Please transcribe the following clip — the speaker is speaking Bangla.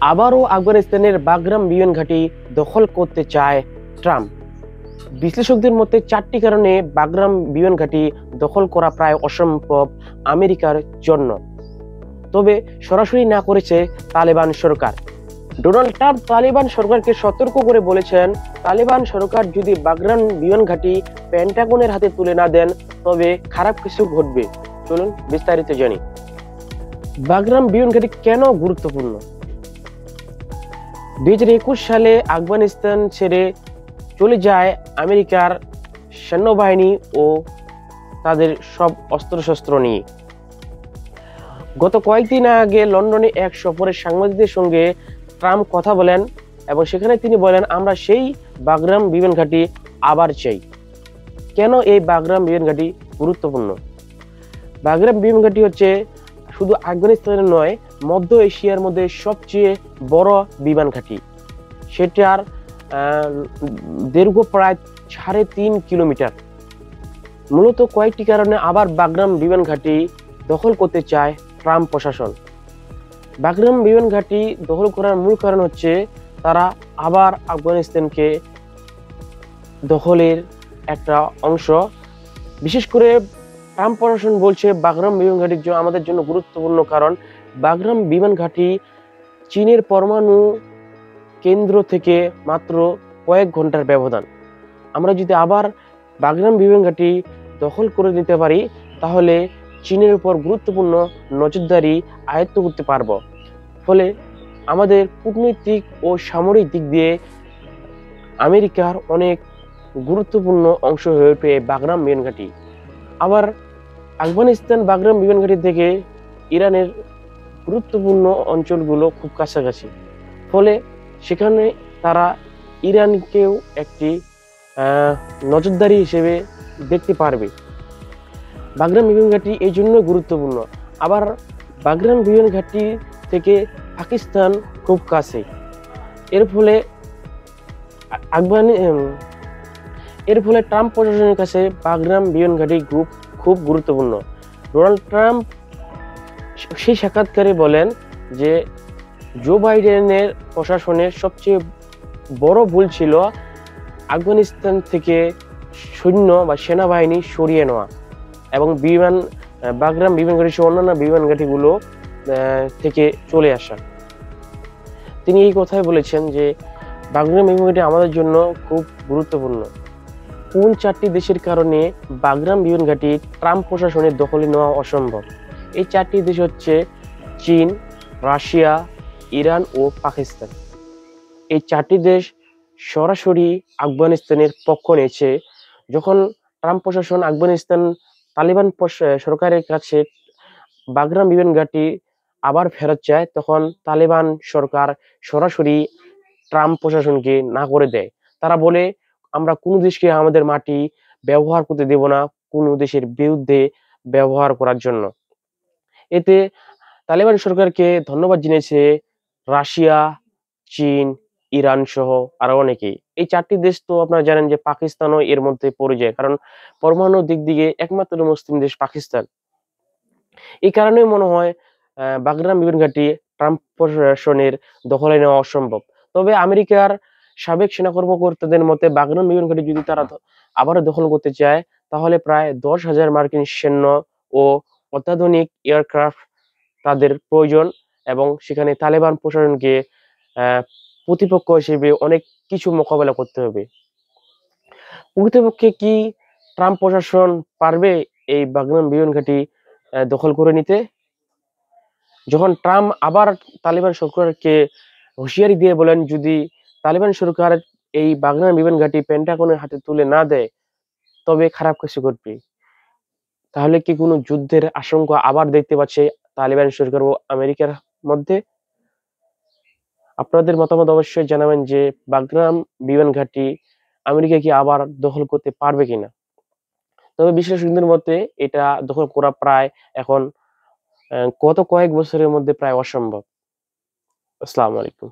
আবারও আফগানিস্তানের বাগরাম বিমান ঘাঁটি দখল করতে চায় ট্রাম্প। বিশ্লেষকদের মতে 4টি কারণে বাগরাম বিমান ঘাঁটি দখল করা প্রায় অসম্ভব আমেরিকার জন্য। তবে সরাসরি না করেছে তালেবান সরকার। ডোনাল্ড ট্রাম্প তালেবান সরকারকে সতর্ক করে বলেছেন, তালেবান সরকার যদি বাগরাম বিমান ঘাঁটি পেন্টাগনের হাতে তুলে না দেন তবে খারাপ কিছু ঘটবে। চলুন বিস্তারিত জানি। বাগরাম বিমান ঘাঁটি কেন গুরুত্বপূর্ণ? 2021 সালে আফগানিস্তান ছেড়ে চলে যায় আমেরিকার সৈন্যবাহিনী ও তাদের সব অস্ত্রশস্ত্র নিয়ে। গত কয়েকদিন আগে লন্ডনে এক সফরে সাংবাদিকদের সঙ্গে ট্রাম্প কথা বলেন এবং সেখানে তিনি বলেন, আমরা সেই বাগরাম বিমান ঘাঁটি আবার চাই। কেন এই বাগরাম বিমান ঘাঁটি গুরুত্বপূর্ণ? বাগরাম বিমান ঘাঁটি হচ্ছে শুধু আফগানিস্তানের নয়, মধ্য এশিয়ার মধ্যে সবচেয়ে বড় বিমান ঘাঁটি। সেটার দৈর্ঘ্য প্রায় 3.5 কিলোমিটার। মূলত কয়েকটি কারণে আবার বাগরাম বিমান ঘাঁটি দখল করতে চায় ট্রাম্প প্রশাসন। বাগরাম বিমান ঘাঁটি দখল করার মূল কারণ হচ্ছে তারা আবার আফগানিস্তানকে দখলের একটা অংশ। বিশেষ করে ট্রাম্প প্রশাসন বলছে বাগরাম বিমান ঘাঁটি আমাদের জন্য গুরুত্বপূর্ণ, কারণ বাগরাম বিমান ঘাঁটি চীনের পরমাণু কেন্দ্র থেকে মাত্র কয়েক ঘন্টার ব্যবধান। আমরা যদি আবার বাগরাম বিমান ঘাঁটি দখল করে নিতে পারি তাহলে চীনের উপর গুরুত্বপূর্ণ নজরদারি আয়ত্ত করতে পারব। ফলে আমাদের কূটনৈতিক ও সামরিক দিক দিয়ে আমেরিকার অনেক গুরুত্বপূর্ণ অংশ হয়ে ওঠে বাগরাম বিমান ঘাঁটি। আবার আফগানিস্তান বাগরাম বিমান ঘাঁটি থেকে ইরানের গুরুত্বপূর্ণ অঞ্চলগুলো খুব কাছাকাছি। ফলে সেখানে তারা ইরানকেও একটি নজরদারি হিসেবে দেখতে পারবে। বাগরাম বিমান ঘাঁটি এই জন্য গুরুত্বপূর্ণ। আবার বাগরাম বিমান ঘাঁটি থেকে পাকিস্তান খুব কাছে। এর ফলে ট্রাম্প প্রশাসনের কাছে বাগরাম বিমান ঘাঁটি খুব গুরুত্বপূর্ণ। ডোনাল্ড ট্রাম্প সেই সাক্ষাৎকারে বলেন যে জো বাইডেনের প্রশাসনের সবচেয়ে বড় ভুল ছিল আফগানিস্তান থেকে সৈন্য বা সেনাবাহিনী সরিয়ে নেওয়া এবং বাগরাম বিমান ঘাঁটি সহ অন্যান্য বিমান ঘাঁটিগুলো থেকে চলে আসা। তিনি এই কথাই বলেছেন যে বাগরাম বিমান ঘাঁটি আমাদের জন্য খুব গুরুত্বপূর্ণ। কোন 4টি দেশের কারণে বাগরাম বিমান ঘাঁটি ট্রাম্প প্রশাসনের দখলে নেওয়া অসম্ভব? এই 4টি দেশ হচ্ছে চীন, রাশিয়া, ইরান ও পাকিস্তান। এই 4টি দেশ সরাসরি আফগানিস্তানের পক্ষ নিয়েছে। যখন ট্রাম্প প্রশাসন আফগানিস্তান তালেবান সরকারের কাছে বাগরাম বিমান ঘাঁটি আবার ফেরত চায়, তখন তালেবান সরকার সরাসরি ট্রাম্প প্রশাসনকে না করে দেয়। তারা বলে, আমরা কোনো দেশকে আমাদের মাটি ব্যবহার করতে দেব না কোনো দেশের বিরুদ্ধে ব্যবহার করার জন্য। এতে তালেবান সরকারকে ধন্যবাদ জানিয়েছে রাশিয়া, চীন, ইরান সহ আরো অনেকেই। এই 4টি দেশ তো আপনারা জানেন যে পাকিস্তানও এর মধ্যে পড়ে যায়, কারণ পরমাণু দিক দিয়ে একমাত্র মুসলিম দেশ পাকিস্তান। এই কারণে মনে হয় বাগরাম বিমান ঘাঁটি ট্রাম্প প্রশাসনের দখলে নেওয়া অসম্ভব। তবে আমেরিকার সাবেক সেনা কর্মকর্তাদের মতে বাগরাম বিমান ঘাঁটি যদি তারা আবারও দখল করতে চায় তাহলে প্রায় 10,000 মার্কিন সৈন্য ও অত্যাধুনিক এয়ারক্রাফট তাদের প্রয়োজন এবং সেখানে তালেবান প্রশাসনকে প্রতিপক্ষ হিসেবে অনেক কিছু মোকাবেলা করতে হবে। প্রকৃতপক্ষে কি ট্রাম্প প্রশাসন পারবে এই বাগরাম বিমান ঘাঁটি দখল করে নিতে? যখন ট্রাম্প আবার তালেবান সরকারকে হুঁশিয়ারি দিয়ে বলেন, যদি তালেবান সরকার এই বাগরাম বিমান ঘাঁটি পেন্টাগনের হাতে তুলে না দেয় তবে খারাপ কিছু ঘটবে, তাহলে কি কোনো যুদ্ধের আশঙ্কা আবার দেখতে পাচ্ছে তালেবান সরকার ও আমেরিকার মধ্যে? আপনাদের মতামত অবশ্যই জানাবেন যে বাগরাম বিমান ঘাঁটি আমেরিকা কি আবার দখল করতে পারবে কিনা। তবে বিশ্লেষকদের মতে এটা দখল করা প্রায় এখন গত কয়েক বছরের মধ্যে প্রায় অসম্ভব। আসসালামু আলাইকুম।